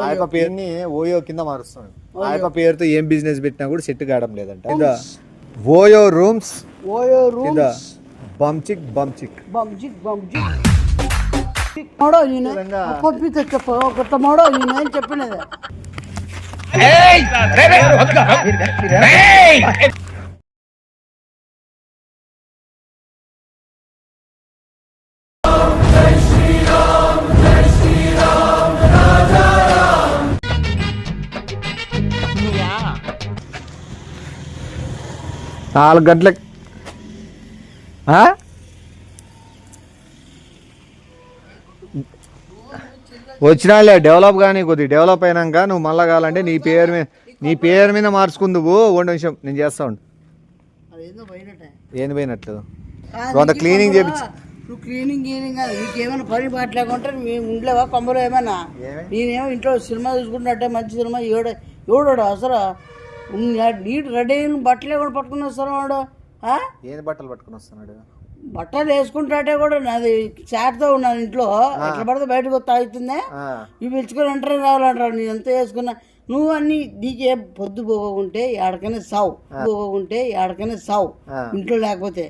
ఆ యొక్క పేరుని ఓయో కింద మారుస్తున్నాడు. ఆ యొక్క పేరుతో ఏం బిజినెస్ పెట్టినా కూడా సెట్ కావడం లేదంట. ఓయో రూమ్స్ బంచిక్ బంచిక్ చెప్పినది. 4 గంటలకు వచ్చినాలే. డెవలప్ కానీ కొద్దిగా డెవలప్ అయినాక నువ్వు మళ్ళా కావాలంటే నీ పేరు మీద మార్చుకుందువు. 1 నిమిషం నేను చేస్తా ఉండు. ఏంది పోయినట్టు కొంత క్లీనింగ్ చేపించు. నువ్వు క్లీనింగ్ కాదు, నీకేమైనా పని పట్టలేకుంటే మేము ఉండలేవా కొమ్మలు ఏమైనా? నేనేమో ఇంట్లో సినిమా చూసుకుంటున్నట్టే మంచి సినిమా ఎవడాడు అసలు నీట్ రెడీ అయిన బట్టలే కూడా పట్టుకుని వస్తాను వాడు. ఏది బట్టలు పట్టుకుని వస్తున్నాడు? బట్టలు వేసుకుంటే కూడా నాది చాట్తో ఉన్నాను ఇంట్లో. ఎట్లా పడితే బయటకు వస్తా అవుతుందే. ఇవి పిలుచుకొని ఎంటర్ రావాలంటారు. నేను ఎంత వేసుకున్నా నువ్వు అన్ని నీకే పొద్దు పోకుంటే ఎక్కడికైనా సావు ఇంట్లో లేకపోతే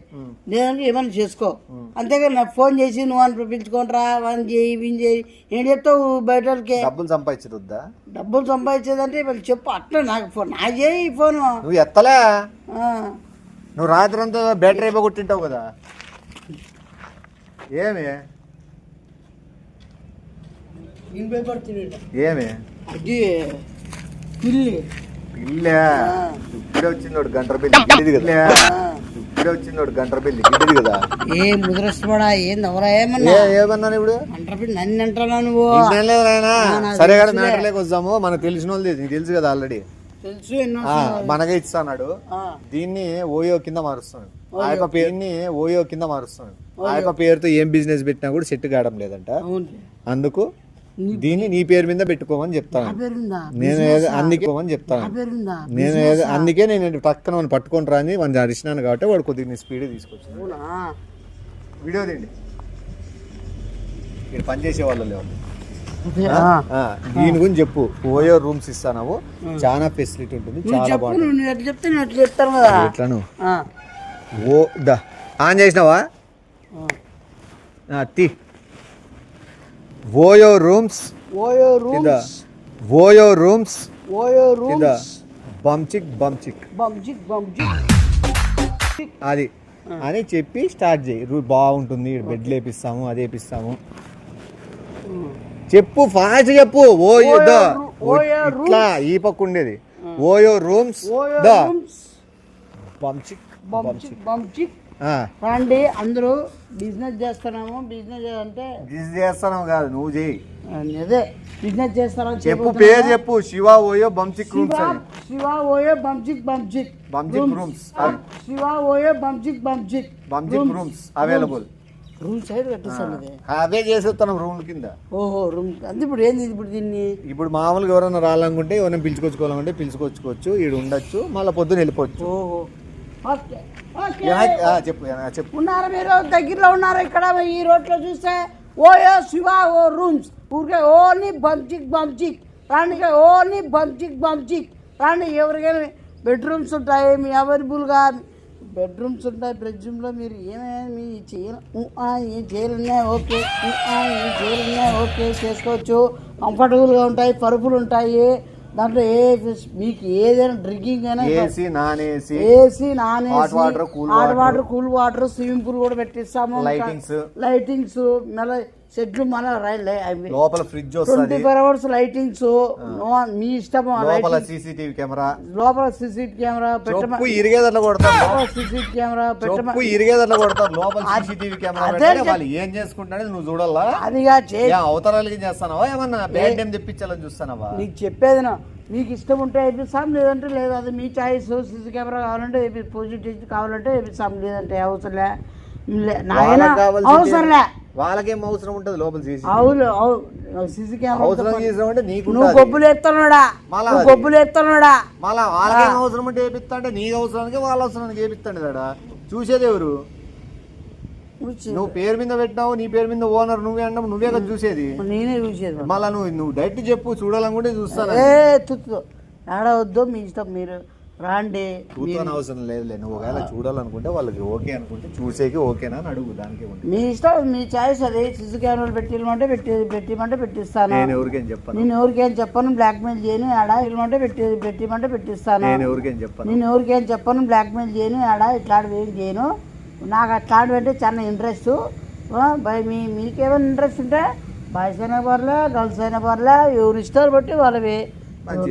లేదంటే ఏమైనా చేసుకో. అంతేగాని నాకు ఫోన్ చేసి నువ్వు అని పిలుచుకుంటారా వన్ చేయి విన్ చేయి ఏం చెప్తావు బయట వాళ్ళకి? డబ్బులు సంపాదించేదంటే వీళ్ళు చెప్పు. అట్లా నాకు నా చేయి ఫోన్ నువ్వు ఎత్తలే. నువ్వు రాత్రి అంతా బ్యాటరీ అయిపోగొట్టింటావు కదా. ఏమి ఏమి అది పిల్లి పిల్లే ఇప్పుడే వచ్చింది గంట పెళ్లి గిడ్డిది కదా. ఇప్పుడే వచ్చింది గంట పెళ్లి గిడ్డిది కదా. ఏ ముద్రస్తుడా ఏందవరా ఏమన్నా ఇప్పుడు గంట పెళ్లి నన్ను అంటున్నా నువ్వు? సరే కదా మ్యాటర్లోకి వద్దాము. మనకు తెలిసిన వాళ్ళు నీకు తెలుసు కదా ఆల్రెడీ. తెలుసు మనకే ఇస్తాడు. దీన్ని ఓయో కింద మారుస్తున్నాడు. ఆ యొక్క పేరుని ఓయో కింద మారుస్తున్నాడు. ఆ యొక్క పేరుతో ఏం బిజినెస్ పెట్టినా కూడా సెట్ కావడం లేదంట. అందుకు దీన్ని నీ పేరు మీద పెట్టుకోమని చెప్తాను. అందుకే నేను పక్కన మనం పట్టుకొని రాని వాడిని అరిచినాను కాబట్టి వాడు కొద్దిగా నీ స్పీడ్ తీసుకొచ్చాను. వీడియో తీయండి. ఇక్కడ పనిచేసే వాళ్ళు లేవు. దీని గురించి చెప్పు. ఓయో రూమ్స్ ఇస్తాను, చాలా ఫెసిలిటీ ఉంటుంది, చాలా బాగుంటుంది. ఎట్లాను ఓ దా ఆన్ చేసినావా? ఓయో రూమ్స్ బంచిక్ అది అని చెప్పి స్టార్ట్ చేయి. బాగుంటుంది, బెడ్ లేపిస్తాము, అది వేపిస్తాము. చెప్పు, ఫాస్ట్ చెప్పు. ఓయో ఇట్లా ఈ పక్క ఉండేది ఓయో రూమ్స్ బంచిక్ రండి అందరూ బిజినెస్ చేస్తున్నాము. బిజినెస్ అంటే చేస్తున్నాము కాదు, నువ్వు చేయి. అదే బిజినెస్ చేస్తాను చెప్పు. పేరు చెప్పు. శివ ఓయో బంచిక్ రూమ్స్. శివ ఓయో బంచిక్ రూమ్స్. శివ ఓయో బంచిక్ రూమ్స్ అవైలబుల్. రూమ్ సైడ్ కట్టిస్తాను. అదే చేసేస్తాను రూమ్ కింద. ఓహో రూమ్ అంటే ఇప్పుడు ఏంది? ఇప్పుడు దీన్ని ఇప్పుడు మామూలుగా ఎవరైనా రావాలనుకుంటే ఎవరైనా పిలుచుకోవాలంటే పిలుచుకొచ్చుకోవచ్చు. ఈడు ఉండొచ్చు, మళ్ళీ పొద్దున వెళ్ళిపోవచ్చు. ఓహో చెప్పు. ఉన్నారా మీరు? దగ్గరలో ఉన్నారా? ఇక్కడ ఈ రోడ్లో చూస్తే ఓయో శివ ఓ రూమ్స్ ఊరికే ఓన్లీ బంచిక్ రాండి. ఓన్లీ బంచిక్ రాండి. ఎవరికైనా బెడ్రూమ్స్ ఉంటాయి మీ అవైలబుల్గా. బెడ్రూమ్స్ ఉంటాయి. బెడ్రూమ్లో మీరు ఏమేమి ఏం చేయాలన్నా ఓకే చేసుకోవచ్చు. కంఫర్టబుల్గా ఉంటాయి, పరుపులు ఉంటాయి. దాంట్లో మీకు ఏదైనా డ్రింకింగ్ అయినా AC non AC hot water cool water swimming pool కూడా పెట్టిస్తాము. లైటింగ్స్ మళ్ళీ సెట్లు మన లోపల ఫ్రిడ్జ్ 24 hours లైటింగ్స్ మీ ఇష్టం. లోపల సీసీటీవీ కెమెరా పెట్టమని ఇరిగేదట్లా కొడతాం. సీసీటీవీ కెమెరా పెట్టమని ఇరిగేదట్లా కొడతాం. లోపల సీసీటీవీ కెమెరా వాళ్ళు ఏం చేసుకుంటారని నువ్వు చూడాలా? అదిగా అవతరాలకి చేస్తానవా? ఏమన్నా బ్యాడ్ టైం తెప్పించాలని చూస్తానవా? నీకు చెప్పేది మీకు ఇష్టం ఉంటే వేపిస్తాం, లేదంటే లేదు. అది మీ చాయిస్. సీసీ కెమెరా కావాలంటే పాజిటివ్ కావాలంటే వేపిస్తాం, లేదంటే అవసరంలే. అవసరంలే. వాళ్ళకేం అవసరం ఉంటుంది లోపల సీసీ కెమెరా అవసరం చేసామంటే నీకు నువ్వు గొబ్బులు ఎత్తున్నాడా మళ్ళా వాళ్ళకేం అవసరం అంటే వేపిస్తా అంటే నీకు అవసరానికి వాళ్ళ అవసరానికి వేపిస్తాడు కదా. చూసేది ఎవరు? నువ్వు పేరు మీద పెట్టినావు, నీ పేరు మీద ఓనర్ నువ్వే అన్నావు, నువ్వే కదా చూసేది. నేనే చూసేది. మళ్ళా నువ్వు డైరెక్ట్ చెప్పు, చూడాలనుకుంటే చూస్తాను. తుత్తు ఆడ వద్దు, మీ ఇష్టం, మీరు రాండి. చూస్తాను అవసరం లేదులే. నువ్వు ఒకవేళ చూడాలనుకుంటే వాళ్ళకి ఓకే అనుకుంటే చూసేకి ఓకేనా అని అడుగు, దానికి మీ ఇష్టం, మీ చాయిస్. అది సిసి కెమెరాలు పెట్టిమంటే పెట్టిమంటే పెట్టిస్తాను. నేను ఎవరికేం చెప్పను, నేను ఎవరికేం చెప్పను, బ్లాక్మెయిల్ చేయను. ఆడ ఇవ్వమంటే పెట్టిమంటే పెట్టిస్తాను. నేను ఎవరికేం చెప్పను, నేను ఎవరికేం చెప్పను, బ్లాక్మెయిల్ చేయను. ఆడ ఇట్లాంటివి ఏం చేయను. నాకు అట్లాంటివి అంటే చాలా ఇంట్రెస్ట్. మీకేమైనా ఇంట్రెస్ట్ ఉంటే బాయ్స్ అయినా పర్లే, గర్ల్స్ అయినా పర్లే, ఎవరు ఇష్టాలు బట్టి వాళ్ళవి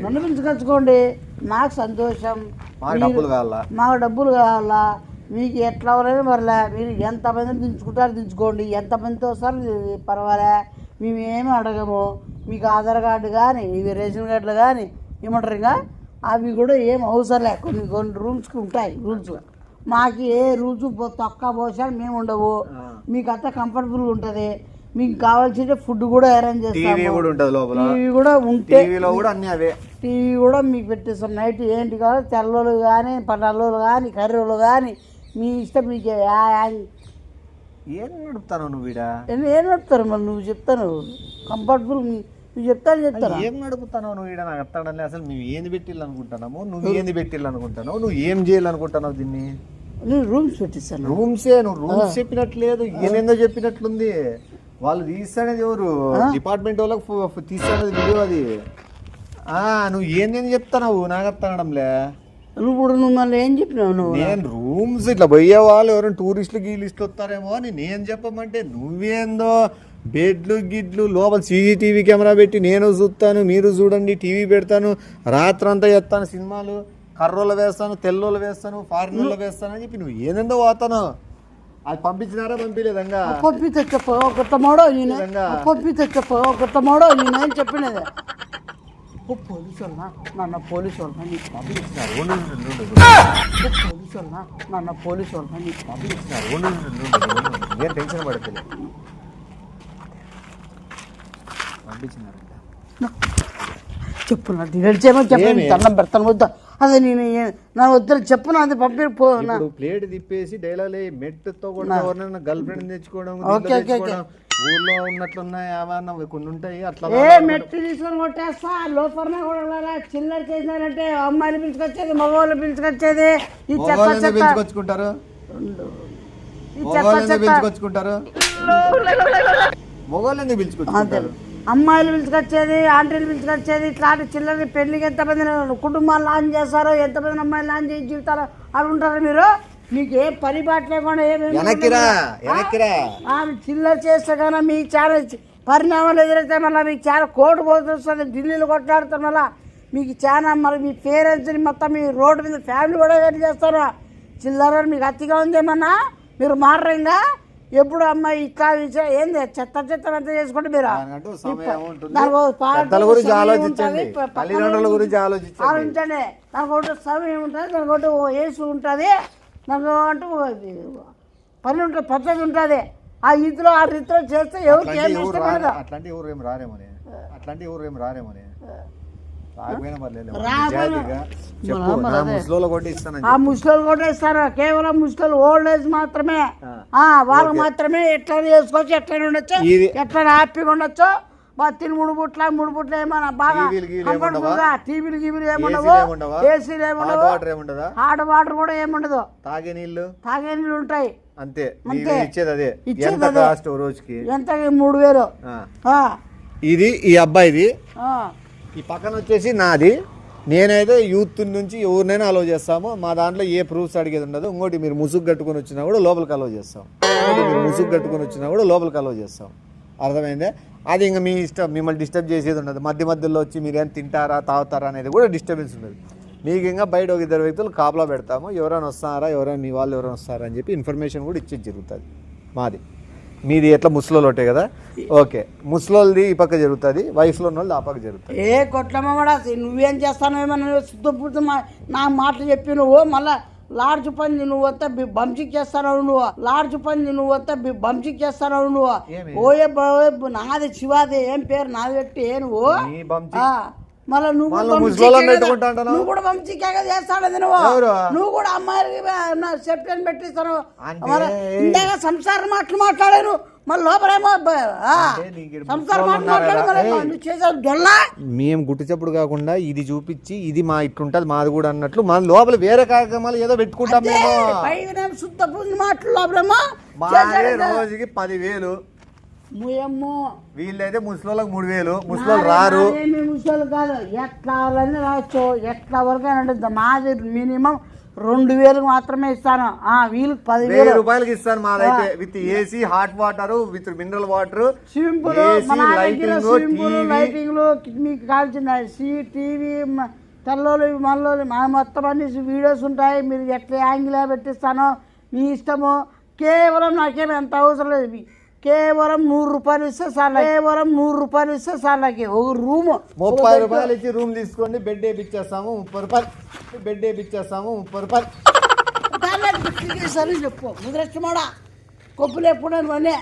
నన్ను పిలుచుకొచ్చుకోండి. నాకు సంతోషం. మాకు డబ్బులు కావాలా, మీకు ఎట్లా ఎవరైనా పర్లే. మీరు ఎంతమందిని దించుకోండి, ఎంతమందితో వస్తారు పర్వాలే, మేమేమి అడగము. మీకు ఆధార్ కార్డు కానీ, ఇవి రేషన్ కార్డులు కానీ ఏమంటారు, ఇంకా అవి కూడా ఏం అవసరం లే. కొన్ని రూల్స్కి ఉంటాయి రూల్స్. మాకు ఏ రూల్స్ తొక్క పోసాలు మేము ఉండవు. మీకు అంతా కంఫర్టబుల్గా ఉంటుంది. మీకు కావాల్సిన ఫుడ్ కూడా అరేంజ్ చేస్తాము. టీవీ కూడా ఉంటే టీవీ కూడా మీకు పెట్టేస్తాం. నైట్ ఏంటి కావాలి, తెల్లోళ్ళు కానీ, నల్లోళ్ళు కానీ, కర్రోళ్ళు కానీ, మీ ఇష్టం. మీకు ఏం నడుపుతాను నువ్వు? ఏం నడుపుతారు మళ్ళీ? నువ్వు చెప్తాను కంఫర్టబుల్, నువ్వు చెప్తాను. ఏం నడుపుతాను నువ్వు? నాకు అర్థం అసలు మేము ఏంది పెట్టిల్లనుకుంటున్నాము, నువ్వు ఏంది పెట్టిల్లనుకుంటున్నావు, నువ్వు ఏం చేయాలనుకుంటున్నావు దీన్ని? నేను రూమ్స్ పెట్టిస్తాను. రూమ్సే? నువ్వు రూమ్స్ చెప్పినట్లేదు, ఏమేందో చెప్పినట్లుంది. వాళ్ళు తీస్తానేది ఎవరు? డిపార్ట్మెంట్ వాళ్ళకి తీస్తానేది వీడియో అది. నువ్వు ఏందేం చెప్తావు? నాకు అర్థంలే. నువ్వు మళ్ళీ ఏం చెప్పినావు? నువ్వు నేను రూమ్స్ ఇట్లా పోయే వాళ్ళు ఎవరైనా టూరిస్టులు గీలిస్టులు వస్తారేమో అని నేను చెప్పమంటే నువ్వేందో బెడ్లు గిడ్లు లోపల సీసీటీవీ కెమెరా పెట్టి నేను చూస్తాను, మీరు చూడండి, టీవీ పెడతాను, రాత్రంతా చేస్తాను, సినిమాలు కర్రోళ్ళు వేస్తాను, తెల్లోళ్ళు వేస్తాను, ఫారిన్ వాళ్ళు వేస్తాను అని చెప్పి నువ్వు ఏందో పోతాను. అది పంపించినారా పంపించలేదంగా? పంపితే చెప్ప ఒక తమ్ముడో నేనేం చెప్పినది. పోలీసు వాళ్ళ నన్ను పోలీసు వాళ్ళ నీకు పంపిస్తున్నారు. పోలీసు వాళ్ళ నన్ను పోలీసు వాళ్ళ నీకు పంపిస్తున్నారు. ఏం టెన్షన్ పడతలే, పంపించినారంట. చెప్పు నా చేయమని చెప్పండి, దండం పెడతాను. వద్దా అదే నేను నా వద్ద చెప్పను. అది పంపి ప్లేట్ తిప్పేసి డైలాగ్ మెట్టుతో కూడా ఎవరైనా గర్ల్ ఫ్రెండ్ తెచ్చుకోవడం, ఊర్లో ఉన్నట్లున్నాయి ఏమన్నా కొన్ని ఉంటాయి. అట్లా మెట్టు తీసుకొని కొట్టేస్తా. లోపల కూడా చిల్లర చేసినారంటే అమ్మాయిలు పిలుచుకొచ్చేది, మగవాళ్ళు పిలుచుకొచ్చేది. ఈ పిలుచుకొచ్చుకుంటారు, పిలుచుకొచ్చుకుంటారు, మగవాళ్ళు ఎందుకు పిలుచుకొచ్చుకుంటారు? అమ్మాయిలు పిలుచుకొచ్చేది, ఆంటీలు పిలుచుకొచ్చేది. ఇట్లాంటి చిల్లర పెళ్లికి ఎంతమంది కుటుంబాలు లాంచ్ చేస్తారో, ఎంతమంది అమ్మాయిలు లాంచ్ చేసి జీవితాలు అవి ఉంటారు. మీరు మీకు ఏ పని బాట లేకుండా చిల్లర చేస్తే కానీ మీకు చాలా పరిణామాలు ఎదురైతే మళ్ళీ మీకు చాలా కోర్టు పోతుంది, ఢిల్లీలో కొట్లాడుతారు. మళ్ళీ మీకు చాలా మరి మీ పేరెంట్స్ని మొత్తం మీ రోడ్డు మీద ఫ్యామిలీ కూడా ఎట్లా చేస్తారు. చిల్లర మీకు అతిగా ఉందేమన్నా, మీరు మారరంగా. ఎప్పుడు అమ్మాయి ఇట్లా ఏంది చెత్త ఎంత చేసుకోండి. మీరు ఆలోచించండి, నాకు ఒకటి సమయం ఉంటుంది, నాకు ఒకటి ఏసు ఉంటుంది, నాకు అంటూ పని ఉంటుంది, పద్ధతి ఉంటుంది. ఆ రీతిలో చేస్తే ఎవరికి ఏం ఇష్టపడదు. అట్లాంటి ఎవరు ఏం రారేమని ఆ ముసలోళ్ళు కూడా ఇస్తారు. కేవలం ముసలోళ్ళు ఓల్డ్ ఏజ్ మాత్రమే. వాళ్ళు మాత్రమే ఎట్లా చేసుకోవచ్చు, ఎట్లా ఉండొచ్చు, ఎట్లా హ్యాపీగా ఉండొచ్చు. తిని మూడు పుట్ల ఏమన్నా బాగా టీవీలు గీవీలు ఏముండవు, ఏసీలు ఏముండవు, హాట్ వాటర్ కూడా ఏముండదు, తాగే నీళ్ళు ఉంటాయి అంతే. ఎంత 3000. ఇది ఈ అబ్బాయిది, ఈ పక్కన వచ్చేసి నాది. నేనైతే యూత్ నుంచి ఎవరినైనా అలో చేస్తాము. మా దాంట్లో ఏ ప్రూఫ్స్ అడిగేది ఉండదు. ఇంకోటి మీరు ముసుగు కట్టుకొని వచ్చినా కూడా లోపలికి అలో చేస్తాం. అర్థమైందే? అది ఇంకా మీ ఇష్టం, మిమ్మల్ని డిస్టర్బ్ చేసేది ఉండదు. మధ్యలో వచ్చి మీరేం తింటారా తాగుతారా అనేది కూడా డిస్టర్బెన్స్ ఉండదు. మీకు ఇంకా బయట ఒక 2 వ్యక్తులు కాపలా పెడతాము. ఎవరైనా వస్తారా, మీ వాళ్ళు ఎవరైనా వస్తారా అని చెప్పి ఇన్ఫర్మేషన్ కూడా ఇచ్చేది జరుగుతుంది. మాది మీది ఎట్లా ముసలోళ్ళు ఒకటే కదా, ఓకే. ముసలోళ్ళది ఈ పక్క జరుగుతుంది, వయసులో ఉన్న వాళ్ళు ఆ పక్క జరుగుతుంది. ఏ కొట్లమ్మడా నువ్వేం చేస్తాను ఏమన్నా శుద్ధపూర్తి నా మాటలు చెప్పి నువ్వు మళ్ళా లాడ్జ్ పని నువ్వంతా బంచిక్ చేస్తావు. నువ్వు ఓయే నాది శివాది ఏం పేరు నాది పెట్టి నువ్వు మళ్ళీ నువ్వు కూడా పంచికేగా చేస్తాడు నువ్వు కూడా అమ్మాయికి చెప్తాను పెట్టిస్తాను ఇందాక సంసారం మాట్లాడాను మళ్ళీ లోపలేమో సంసారం మాట్లాడాను చేసావు డొల్లా. మేము గుట్టు చెప్పుడు కాకుండా ఇది చూపించి ఇది మా ఇట్లుంటది మాది కూడా అన్నట్లు మన లోపల వేరే కార్యక్రమాలు ఏదో పెట్టుకుంటాం మేము. శుద్ధ పూజ మాటలు లోపలేమో రోజుకి 10,000 ముయమ్మో వీళ్ళైతే ముసలోళ్ళకి 3,000 ముసలోళ్ళు రారు. ముసలు కాదు ఎట్లా రావచ్చు ఎట్లా వరకు అంటే మాది మినిమం 2,000 మాత్రమే ఇస్తాను. వీళ్ళకి 10,000 రూపాయలకి ఇస్తాను మాదైతే with AC hot water with mineral water swimming లైటింగ్లు మీకు కావాల్సిన టీవీ తెల్లోలు మల్లోలు మొత్తం అన్ని వీడియోస్ ఉంటాయి. మీరు ఎట్లా యాంగిల్ పెట్టిస్తానో మీ ఇష్టము. కేవలం నాకేమి ఎంత అవసరం లేదు. కేవలం 100 రూపాయలు ఇస్తే సార్ కేవలం 100 రూపాయలు ఇస్తే సార్ నాకు ఒక రూమ్ 30 రూపాయలు ఇచ్చి రూమ్ తీసుకోండి. బెడ్ వేపిచ్చేస్తాము 30 రూపాయలు. బెడ్ వేపిచ్చేస్తాము 30 రూపాయలు. సరే చెప్పు ముద్రష్టమాడా కొప్పులు ఎప్పుడు అనే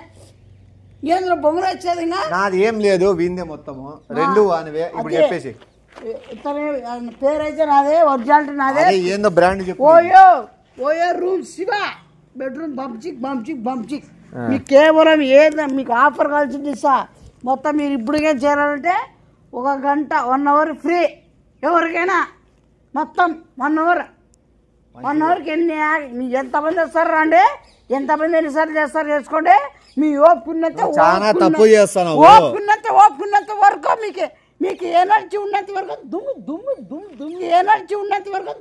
ఏంద్ర బొమ్మలు వచ్చేది ఇంకా నాది ఏం లేదు వీందే మొత్తము 2 వానివే. ఇప్పుడు చెప్పేసి పేరు అయితే నాదే ఒరిజినాలిటీ నాదే. ఏందో బ్రాండ్ చెప్పు. ఓయో రూమ్ శివ బెడ్రూమ్ బంచిక్ మీకు కేవలం ఏదో మీకు ఆఫర్ కలిసి ఇస్తా. మొత్తం మీరు ఇప్పుడుగా చేరాలంటే 1 గంట 1 అవర్ ఫ్రీ ఎవరికైనా. మొత్తం 1 అవర్ 1 అవర్కి మీకు ఎంతమంది వస్తారు రండి. ఎంతమంది ఎన్నిసార్లు చేస్తారు చేసుకోండి. మీ ఓపుకున్నంత వరకు మీకు ఎనర్జీ ఉన్నంత వరకు దుమ్ము ఎనర్జీ ఉన్నంత వరకు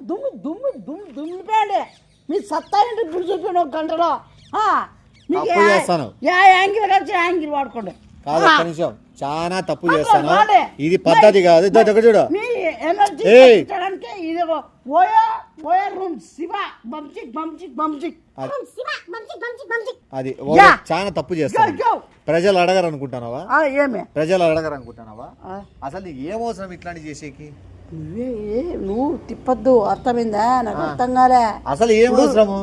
దుమ్మిపోయండి. మీ సత్తా ఏంటి ఇప్పుడు చూపించండి 1 గంటలో. యాంగిల్ కలిసి యాంగిల్ వాడుకోండి. చాలా తప్పు చేస్తాను. ఇది పద్ధతి కాదు. చూడు మీ ఎనర్జీ ఇది ఓయో రూమ్ శివ బంచిక్ అది చాలా తప్పు చేస్తాను. ప్రజలు అడగరు అనుకుంటున్నావా? ఏమే ప్రజలు అడగరు అనుకుంటున్నావా? అసలు నీకు ఏమవసరం ఇట్లాంటి చేసేకి? నువ్వు తిప్పద్దు. అర్థమైందా? నాకు అర్థం కాలే. అసలు ఏమవసరము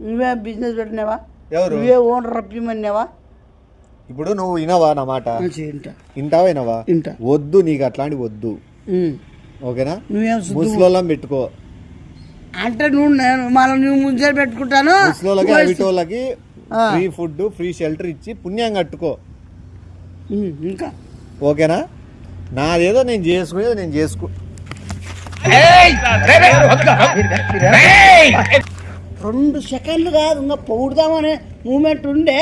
నువ్వే బిజినెస్ పెట్టినావా? నువ్వే ఓనర్ రప్పిమన్నావా? ఇప్పుడు నువ్వు వినవా నా మాట? వింటావా వినవా? వద్దు నీకు అట్లాంటి వద్దు. ఓకేనా? ముసలోళ్ళం పెట్టుకో అంటే నువ్వు ముందే పెట్టుకుంటాను. ముసలోళ్ళకి అవిటోళ్ళకి ఫ్రీ ఫుడ్ ఫ్రీ షెల్టర్ ఇచ్చి పుణ్యం కట్టుకో. ఇంకా ఓకేనా? నాదేదో నేను చేసుకునేది నేను చేసుకో. 2 సెకండ్లు కాదు ఇంకా పొగుడదామనే మూమెంట్ ఉండే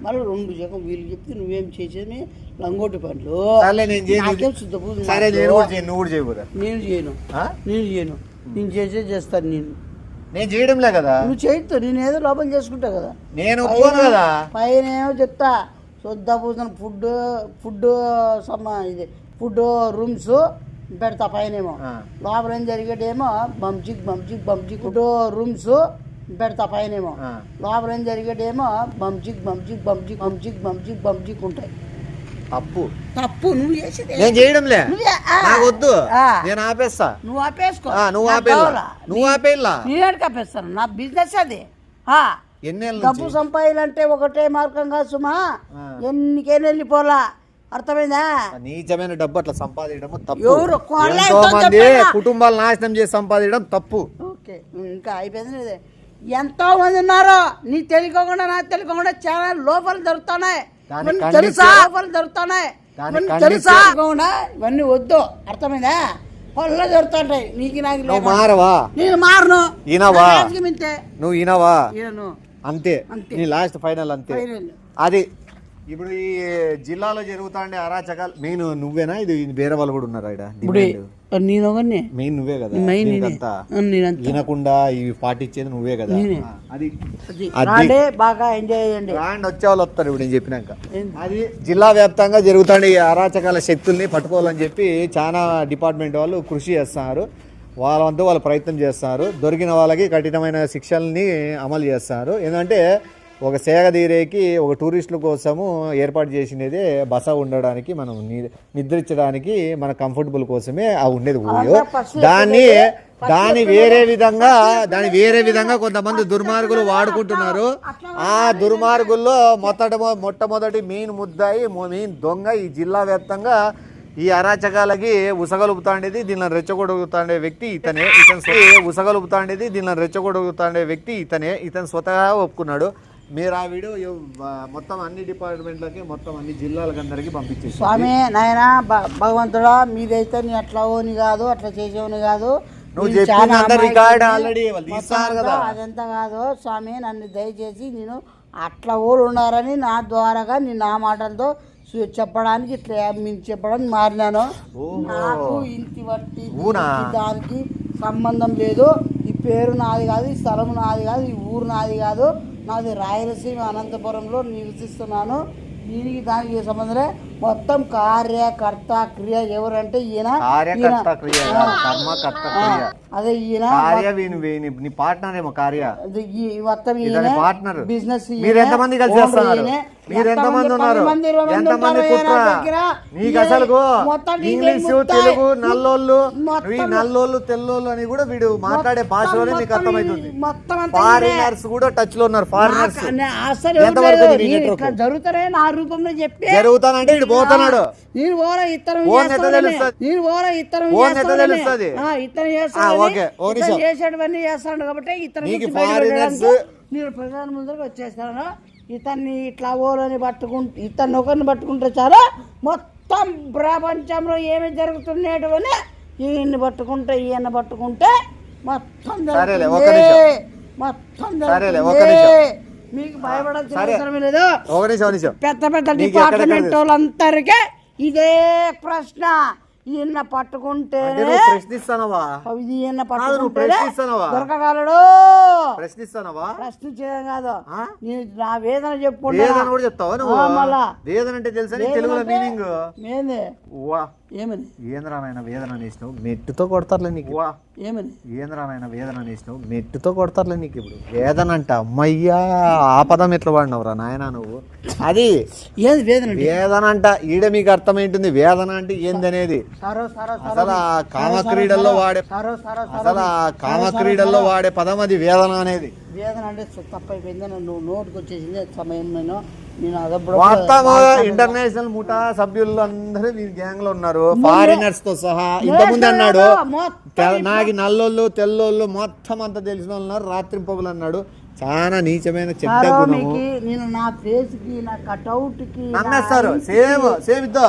మళ్ళీ 2 సెకండ్ వీళ్ళు చెప్తే నువ్వేం చేసేది లంగోటి పనులు. నేను చేయను నేను చేస్తాను. నేను చేయడంలే కదా. నువ్వు చేయొద్దు. నేను ఏదో లోపల చేసుకుంటా కదా. నేను కదా పైన ఏమో చెప్తా శుద్ధ పూజన ఫుడ్ రూమ్స్ పెడతా. పైనేమో లోపల ఏం జరిగేటేమో బంచిక్ ఫుడ్ రూమ్స్ పెడతా. పైనేమో లోపల ఏం జరిగేటేమో బంచిక్ ఉంటాయి. తప్పు నువ్వు చేసేది. నేను చేయడంలే. నాకు వద్దు. నేను ఆపేస్తా. నువ్వు ఆపేసుకో. నువ్వు ఆపేలా. నేను ఆపేస్తాను. నా బిజినెస్ అది. డబ్బు సంపాదాలంటే ఒకటే మార్గం కాదు సుమా. ఎన్నికైనా వెళ్ళిపోలా. అర్థమైందా? నీచమైన డబ్బు అట్లా సంపాదించడం తప్పు. కుటుంబాలు నాశనం చేసి సంపాదించడం తప్పు. ఓకే ఇంకా అయిపోయింది. ఎంతో మంది ఉన్నారు నీ తెలియకుండా నాకు తెలియకుండా చాలా లోపల దొరుకుతున్నాయి. తెలుసా? ఇవన్నీ వద్దు. అర్థమైందా? పళ్ళ దొరుకుతుంటాయి. నీకు నాకు మారవా? నేను మారను. నువ్వు వినవా? అంతే. నీ లాస్ట్ ఫైనల్ అంతే. అది ఇప్పుడు ఈ జిల్లాలో జరుగుతాండే అరాచకాలు మెయిన్ నువ్వేనా? ఇది వేరే వాళ్ళు కూడా ఉన్నారా? మెయిన్ నువ్వే కదా. వినకుండా ఇవి పాటించేది నువ్వే కదా. అది బాగా ఎంజాయ్ చేయండి. బ్రాండ్ వచ్చే వాళ్ళు వస్తారు. ఇప్పుడు నేను చెప్పినాక అది జిల్లా వ్యాప్తంగా జరుగుతాండే ఈ అరాచకాల శక్తుల్ని పట్టుకోవాలని చెప్పి చాలా డిపార్ట్మెంట్ వాళ్ళు కృషి చేస్తున్నారు. వాళ్ళంతా వాళ్ళు ప్రయత్నం చేస్తున్నారు. దొరికిన వాళ్ళకి కఠినమైన శిక్షల్ని అమలు చేస్తున్నారు. ఎందుకంటే ఒక సేగదీరేకి ఒక టూరిస్టుల కోసము ఏర్పాటు చేసినదే బస ఉండడానికి, మనం నిద్రించడానికి మన కంఫర్టబుల్ కోసమే ఆ ఉండేది ఊయో. దాన్ని వేరే విధంగా కొంతమంది దుర్మార్గులు వాడుకుంటున్నారు. ఆ దుర్మార్గుల్లో మొట్టమొదటి మెయిన్ ముద్దాయి మెయిన్ దొంగ ఈ జిల్లా వ్యాప్తంగా ఈ అరాచకాలకి ఉసగలుపుతాండేది దీనిని రెచ్చగొడుగుతాండే వ్యక్తి ఇతనే. ఉసగలుపుతాండేది దీనిని రెచ్చగొడుగుతాండే వ్యక్తి ఇతనే. ఇతను స్వతహా ఒప్పుకున్నాడు. మీరు ఆ వీడియో మొత్తం అన్ని డిపార్ట్మెంట్లకి మొత్తం అన్ని జిల్లాలకు అందరికి పంపించేసి స్వామి నాయన భగవంతుడా మీదైతే నీ అట్లా ఓని కాదు అట్లా చేసేవని కాదు నువ్వు చెప్పింది రికార్డ్ ఆల్రెడీ తీస్తారు కదా. అదంతా కాదు స్వామి నన్ను దయచేసి నేను అట్లా ఓళ్ళు ఉన్నారని నా ద్వారాగా నేను నా మాటలతో చెప్పడానికి ఇట్లా మీరు చెప్పడానికి మారినాను. నాకు ఇంటి బట్టి దానికి సంబంధం లేదు. ఈ పేరు నాది కాదు, ఈ స్థలం నాది కాదు, ఈ ఊరు నాది కాదు. నాది రాయలసీమ అనంతపురంలో నివసిస్తున్నాను. దీనికి దానికి సంబంధం మొత్తం కార్యకర్త క్రియ ఎవరంటే ఈయన. అదే ఈయన నీ పార్ట్నర్ ఏమో కార్య మొత్తం పార్ట్నర్ బిజినెస్. మీరు ఎంతమంది కలిసి చేస్తున్నారు? మీరు ఎంతమంది ఉన్నారు? ఎంతమంది నీకు అసలు ఇంగ్లీష్ తెలుగు నల్లోళ్ళు తెల్లోళ్ళు అని కూడా వీడు మాట్లాడే భాషలోనే నీకు అర్థమవుతుంది. ఫారినర్స్ కూడా టచ్ లో ఉన్నారు. ఫారినర్స్ జరుగుతారే నా రూపంలో చెప్పి జరుగుతానంటే ఇటు పోతున్నాడు. నేను ఓలా ఇతరం చేసేటవన్నీ చేస్తాడు కాబట్టి ఇతను నేను ప్రధాన ముందుకు వచ్చేస్తాను. ఇతన్ని ఇట్లా ఓలని పట్టుకుంటే ఇతన్ని ఒకరిని పట్టుకుంటే చాలా మొత్తం ప్రపంచంలో ఏమి జరుగుతున్నాయని ఈయన్ని పట్టుకుంటే ఈయన పట్టుకుంటే మొత్తం మీకు భయపడాల్సిన అవసరం లేదు. పెద్ద పెద్ద డిపార్ట్మెంట్ వాళ్ళందరికీ ఇదే ప్రశ్న. ఈయన పట్టుకుంటే దొరకగలడు. ప్రశ్నించడం కాదు నా వేదన చెప్పుకుంటా. ఏమని ఏంద్రానాయన వేదన అనేసినావు మెట్టుతో కొడతారులే నీకు. ఏమని ఏంద్రానాయన వేదన అనేసినావు మెట్టుతో కొడతారులే నీకు. ఇప్పుడు వేదన అంట అమ్మయ్యా ఆ పదం ఎట్లా వాడినవురా నాయన నువ్వు? అది ఏది వేదన? వేదన అంట ఈడ మీకు అర్థమైంటుంది వేదన అంటే ఏందనేది. అసలు ఆ కామక్రీడల్లో వాడే పదం అది వేదన అనేది. వేదన అంటే తప్పైపోయింది. నువ్వు నోటికి వచ్చేసింది సమయం. నేను ఇంటర్నేషనల్ ముఠా సభ్యులు అందరూ మీ గ్యాంగ్ లో ఉన్నారు, ఫారినర్స్ తో సహా. ఇంతకుముందు అన్నాడు నాకు నల్లోళ్ళు తెల్లోళ్ళు మొత్తం అంతా తెలిసిన వాళ్ళు ఉన్నారు, రాత్రి పొగులు అన్నాడు. చాలా నీచమైన చెడ్డ గుణము. నేను నా ఫేస్ కి నా కట్అవుట్ కి అన్నేస్తారు. సేమ్ ఇద్దా.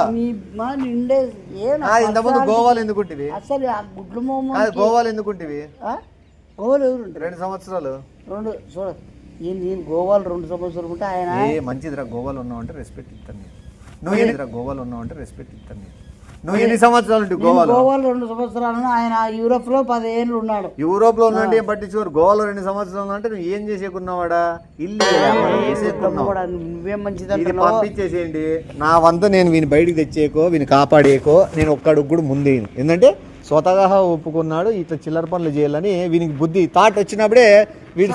ఇంతకుముందు గోవాలు ఎందుకుంటివి? అసలు ఆ గుడ్లు గోవాలు ఎందుకుంటివి? గోవాలు ఎవరు 2 సంవత్సరాలు చూడ నేను గోవాలు 2 సంవత్సరాలు ఉంటే ఆయన మంచిదిరా. గోవాలు ఉన్నావంటే రెస్పెక్ట్ ఇస్తాను నేను. నువ్వు గోవాలు ఉన్నావంటే రెస్పెక్ట్ ఇస్తాను నేను. నువ్వు ఎన్ని సంవత్సరాలు ఉంటావు గోవాలో? 2 సంవత్సరాలు. ఆయన యూరోప్ లో 10 ఏళ్ళు ఉన్నాడు. యూరోప్ లో ఉన్నట్టు ఏం పట్టించుకోరు. గోవాలో 2 సంవత్సరాలు అంటే నువ్వు ఏం చేసేకున్నావాడా? ఇల్లు నువ్వేం మంచిది పంపించేసేయండి. నా వంతు నేను వీని బయటికి తెచ్చేకో వీని కాపాడేకో నేను ఒక్కడికి కూడా ముందే. ఎందుకంటే స్వతహా ఒప్పుకున్నాడు ఇట్లా చిల్లర పనులు చేయాలని. వీనికి బుద్ధి థాట్ వచ్చినప్పుడే వీడి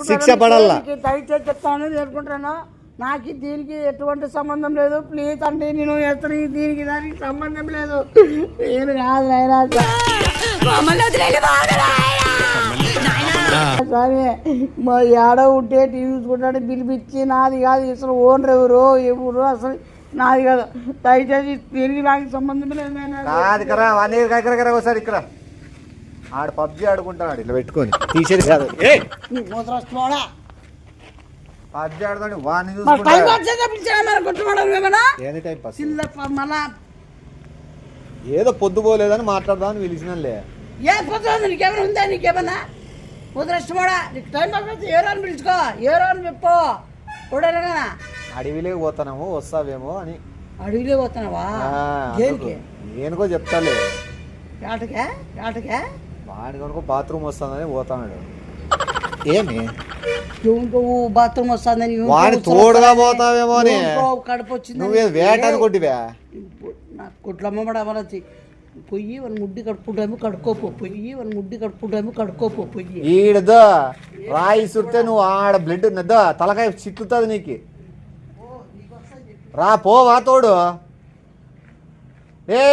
శిక్ష పడాలా. దయచేసి చెప్తాను నేర్చుకుంటాను. నాకు దీనికి ఎటువంటి సంబంధం లేదు. ప్లీజ్ అంటే నేను ఎత్తని దీనికి దానికి సంబంధం లేదు. నేను కాదు సరే మా ఏడ ఉంటే టీవీ చూసుకుంటాడు పిలిపించి నాది కాదు అసలు ఓనర్ ఎవరు అసలు నాది కాదు. దయచేసి తిరిగి నాకు సంబంధం లేదు. ఒకసారి ఇక్కడ ఆడ పబ్జి ఆడుకుంటాడు ఇట్లా పెట్టుకొని తీసేది కాదు. పబ్జి ఆడుతాడు వాడిని ఏదో పొద్దు పోలేదని మాట్లాడదామని పిలిచినలే. ఏ పొద్దు నీకేమైనా ఉందా? నీకేమన్నా ముద్రష్టమోడా నీకు టైం పాస్ ఎవరని పిలుచుకో ఎవరని చెప్పు. అడవిలోకి పోతానేమో వస్తావేమో అని. అడవిలో పోతున్నావా? నేనుకో చెప్తాలే. ఆటకే వాడి కొనుకో బాత్రూమ్ వస్తుందని పోతాడు. ఏమి బాత్రూమ్ వస్తుందని వాడి తోడుగా పోతావేమో అని కడుపు వచ్చింది. నువ్వే వేట అనుకుంటివా? నాకు కుట్లమ్మడ అమరచి పొయ్యి వన్ ముడ్డి కడుపుకుంటాము కడుక్కోపో. పొయ్యి వన్ ముడ్డి కడుపుకుంటాము కడుక్కోపో. పొయ్యి ఈడదో రాయి సుడితే నువ్వు ఆడ బ్లడ్ ఉన్నదో తలకాయ చిక్కుతుంది నీకు. రా పోవా తోడు. ఏ